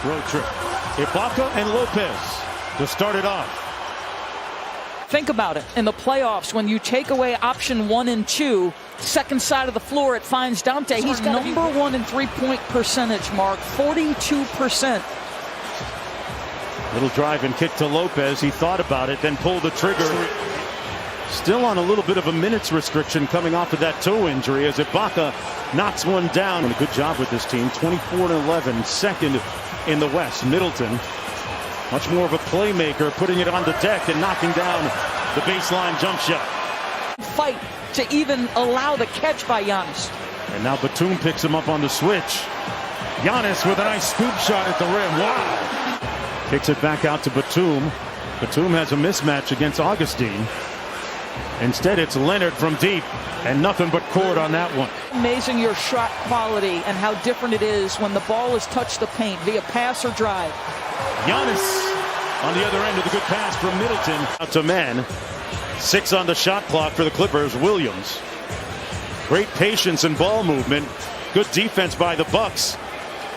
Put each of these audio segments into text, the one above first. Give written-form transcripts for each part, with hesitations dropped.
road trip. Ibaka and Lopez to start it off. Think about it. In the playoffs, when you take away option 1 and 2, second side of the floor, it finds Dante. He's number 1 in three-point percentage, Mark, 42%. Little drive and kick to Lopez. He thought about it, then pulled the trigger. Still on a little bit of a minutes restriction coming off of that toe injury as Ibaka knocks one down. And a good job with this team. 24-11, second in the West. Middleton, much more of a playmaker, putting it on the deck and knocking down the baseline jump shot. Fight to even allow the catch by Giannis. And now Batum picks him up on the switch. Giannis with a nice scoop shot at the rim. Wow. Kicks it back out to Batum. Batum has a mismatch against Augustine. Instead, it's Leonard from deep, and nothing but court on that one. Amazing your shot quality and how different it is when the ball has touched the paint via pass or drive. Giannis on the other end of the good pass from Middleton. Out to man. 6 on the shot clock for the Clippers. Williams. Great patience and ball movement. Good defense by the Bucks,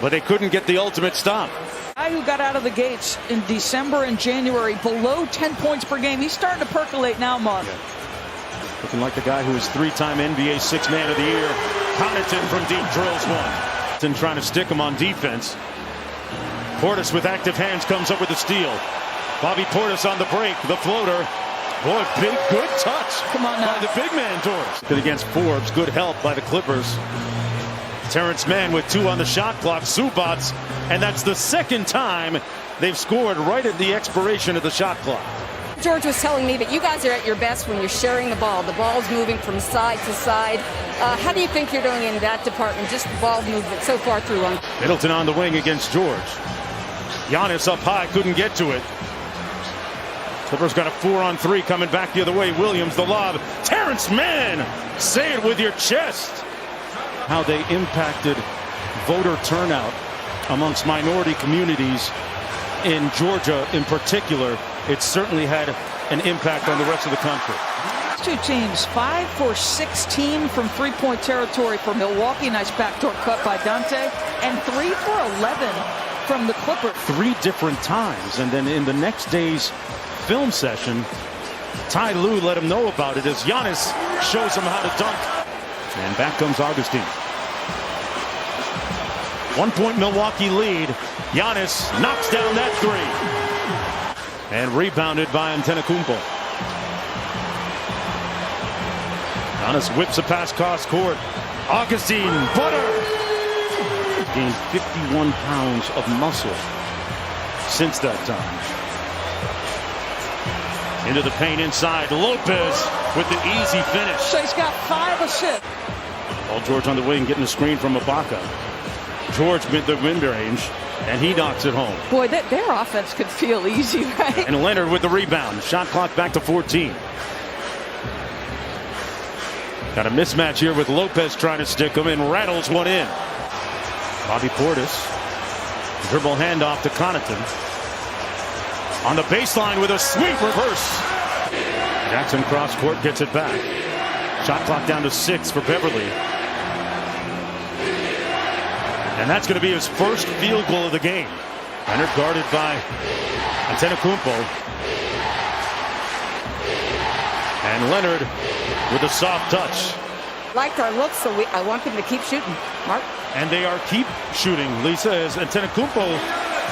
but they couldn't get the ultimate stop. Guy who got out of the gates in December and January below 10 points per game. He's starting to percolate now, Mark. Yeah. Looking like the guy who is 3-time NBA Sixth Man of the Year. Connaughton from deep drills one. Trying to stick him on defense. Portis with active hands comes up with the steal. Bobby Portis on the break. The floater. Boy, big, good touch. Come on now. By the big man, Torres. Good against Forbes. Good help by the Clippers. Terrence Mann with 2 on the shot clock. Subats. And that's the second time they've scored right at the expiration of the shot clock. George was telling me that you guys are at your best when you're sharing the ball. The ball's moving from side to side. How do you think you're doing in that department? Just the ball movement so far through one. Middleton on the wing against George. Giannis up high, couldn't get to it. Clippers got a 4-on-3 coming back the other way. Williams, the lob. Terrence Mann, say it with your chest. How they impacted voter turnout amongst minority communities in Georgia in particular. It certainly had an impact on the rest of the country. Two teams, 5 for 16 from three-point territory for Milwaukee. Nice backdoor cut by Dante. And 3 for 11 from the Clippers. 3 different times. And then in the next day's film session, Ty Lue let him know about it as Giannis shows him how to dunk. And back comes Augustine. 1-point Milwaukee lead. Giannis knocks down that 3. And rebounded by Antetokounmpo. Giannis whips a pass cross court. Augustine, butter! Gained 51 pounds of muscle since that time. Into the paint inside. Lopez with the easy finish. So he's got 5 assists. Paul George on the wing getting the screen from Ibaka. George mid the mid-range, and he knocks it home. Boy, their offense could feel easy, right? And Leonard with the rebound. Shot clock back to 14. Got a mismatch here with Lopez trying to stick him and rattles one in. Bobby Portis. Dribble handoff to Connaughton. On the baseline with a sweet reverse. Jackson cross court gets it back. Shot clock down to 6 for Beverly. And that's going to be his first field goal of the game. Leonard guarded by Antetokounmpo. And Leonard with a soft touch. Liked our looks, so I want them to keep shooting. Mark? And they are keep shooting, Lisa, as Antetokounmpo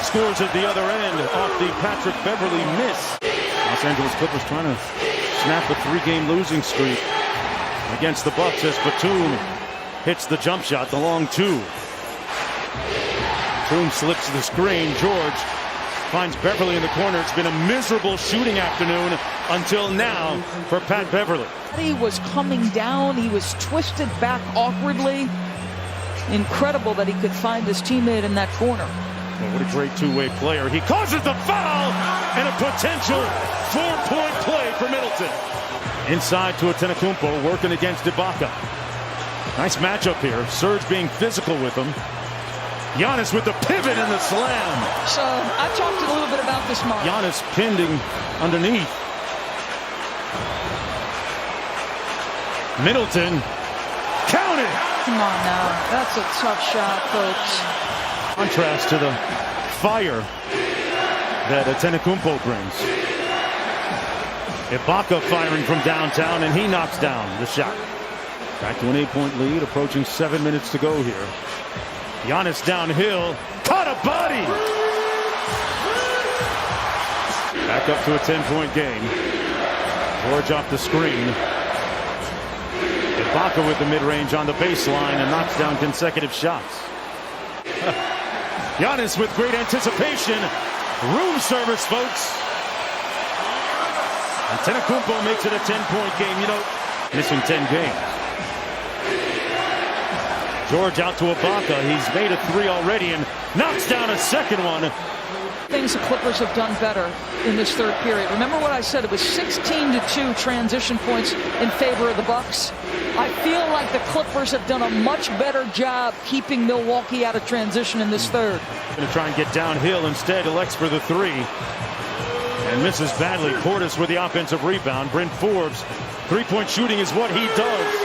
scores at the other end off the Patrick Beverly miss. Los Angeles Clippers trying to snap a 3-game losing streak against the Bucks as Batum hits the jump shot, the long 2. Batum slips the screen. George finds Beverly in the corner. It's been a miserable shooting afternoon until now for Pat Beverly. He was coming down. He was twisted back awkwardly. Incredible that he could find his teammate in that corner. Well, what a great two-way player. He causes the foul and a potential 4-point play for Middleton. Inside to Antetokounmpo working against Ibaka. Nice matchup here. Serge being physical with him. Giannis with the pivot and the slam. So I talked a little bit about this, Mark. Giannis pinned underneath. Middleton, count it. Come on now, that's a tough shot, folks. Contrast to the fire that Antetokounmpo brings. Ibaka firing from downtown, and he knocks down the shot. Back to an 8-point lead, approaching 7 minutes to go here. Giannis downhill, caught a body! Back up to a 10-point game. George off the screen. Ibaka with the mid-range on the baseline and knocks down consecutive shots. Giannis with great anticipation. Room service, folks. Antetokounmpo makes it a 10-point game. You know, missing 10 games. George out to Ibaka. He's made a 3 already and knocks down a second one. Things the Clippers have done better in this third period. Remember what I said? It was 16-2 transition points in favor of the Bucks. I feel like the Clippers have done a much better job keeping Milwaukee out of transition in this third. Going to try and get downhill instead. Elects for the 3. And misses badly. Portis with the offensive rebound. Bryn Forbes. Three-point shooting is what he does.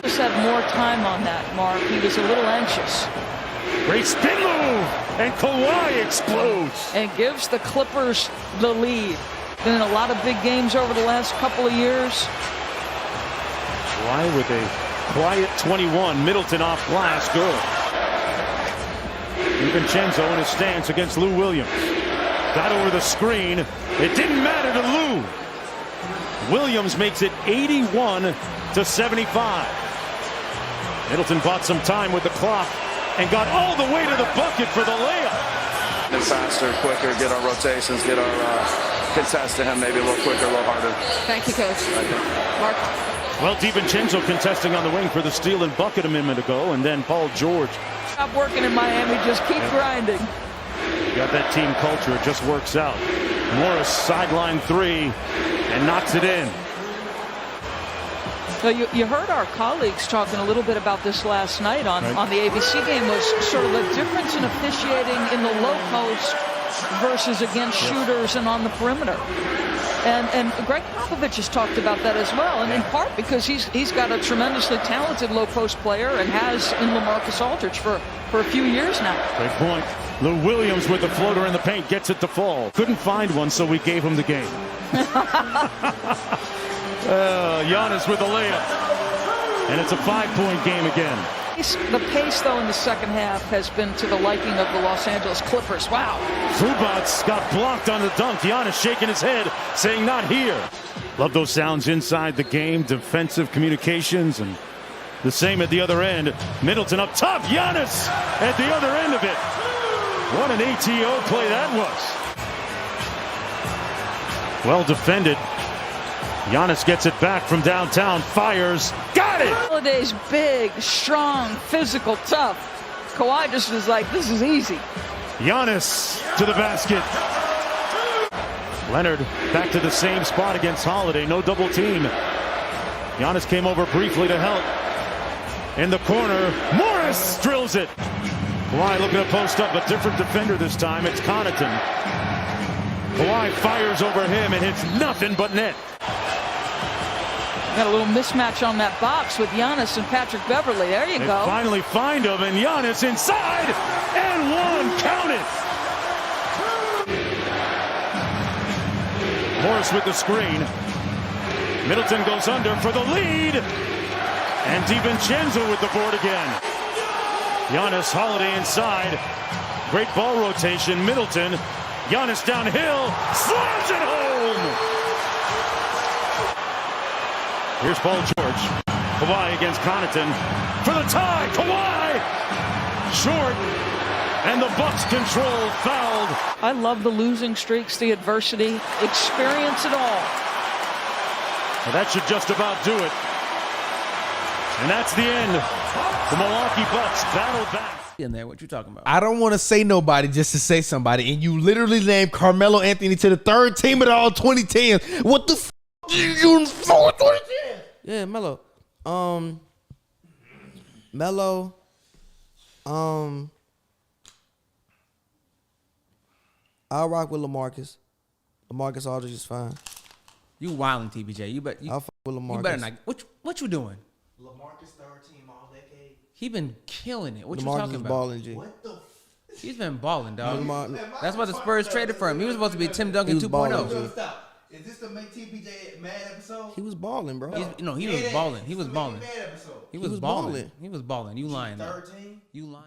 Just had more time on that, Mark. He was a little anxious. Great spin move. And Kawhi explodes. And gives the Clippers the lead. Been in a lot of big games over the last couple of years. Kawhi with a quiet 21. Middleton off glass. Good. DiVincenzo in his stance against Lou Williams. Got over the screen. It didn't matter to Lou. Williams makes it 81-75. Middleton bought some time with the clock and got all the way to the bucket for the layup. And faster, quicker, get our rotations, get our contest to him maybe a little quicker, a little harder. Thank you, Coach. Mark. Well, DiVincenzo contesting on the wing for the steal and bucket a minute ago, and then Paul George. Stop working in Miami, just keep grinding. Got that team culture, it just works out. Morris sideline 3 and knocks it in. So you heard our colleagues talking a little bit about this last night on the ABC game, was sort of the difference in officiating in the low post versus against shooters and on the perimeter. And Greg Popovich has talked about that as well, and in part because he's got a tremendously talented low post player and has in LaMarcus Aldridge for a few years now. Great point. Lou Williams with the floater in the paint gets it to fall. Couldn't find one, so we gave him the game. Giannis with the layup. And it's a 5-point game again. The pace, though, in the second half has been to the liking of the Los Angeles Clippers. Wow. Zubats got blocked on the dunk. Giannis shaking his head, saying not here. Love those sounds inside the game. Defensive communications and the same at the other end. Middleton up top. Giannis at the other end of it. What an ATO play that was. Well defended. Giannis gets it back from downtown, fires, got it! Holiday's big, strong, physical, tough. Kawhi just was like, this is easy. Giannis to the basket. Leonard back to the same spot against Holiday, no double team. Giannis came over briefly to help. In the corner, Morris drills it. Kawhi looking to post up, a different defender this time, it's Connaughton. Kawhi fires over him and hits nothing but net. Got a little mismatch on that box with Giannis and Patrick Beverly. There you go. Finally find him, and Giannis inside, and one, count it. Morris with the screen. Middleton goes under for the lead, and DiVincenzo with the board again. Giannis, Holiday inside. Great ball rotation. Middleton. Giannis downhill. Slams it home. Here's Paul George. Kawhi against Connaughton. For the tie. Kawhi. Short. And the Bucks control. Fouled. I love the losing streaks, the adversity. Experience it all. Well, that should just about do it. And that's the end. The Milwaukee Bucks battle back. In there, what you talking about? I don't want to say nobody just to say somebody, and you literally named Carmelo Anthony to the third team of the all 2010s. What the f*** you for 2010? Yeah, Melo. Melo. I'll rock with LaMarcus. LaMarcus Aldridge is fine. You wildin', TBJ. I'll fuck with LaMarcus. You better not. What you doing? LaMarcus third team all decade. He been killing it. What you LaMarcus talking is about? balling, G. What the? He's been balling, dog. Lamar- That's why the Spurs traded for him. He was supposed to be Tim Duncan He was balling, 2.0. G. Stop. Is this the TPJ Mad episode? He was balling, bro. He was balling. He was balling. Mad episode. He was was balling. balling. He was balling. You lying? though. 13. You lying?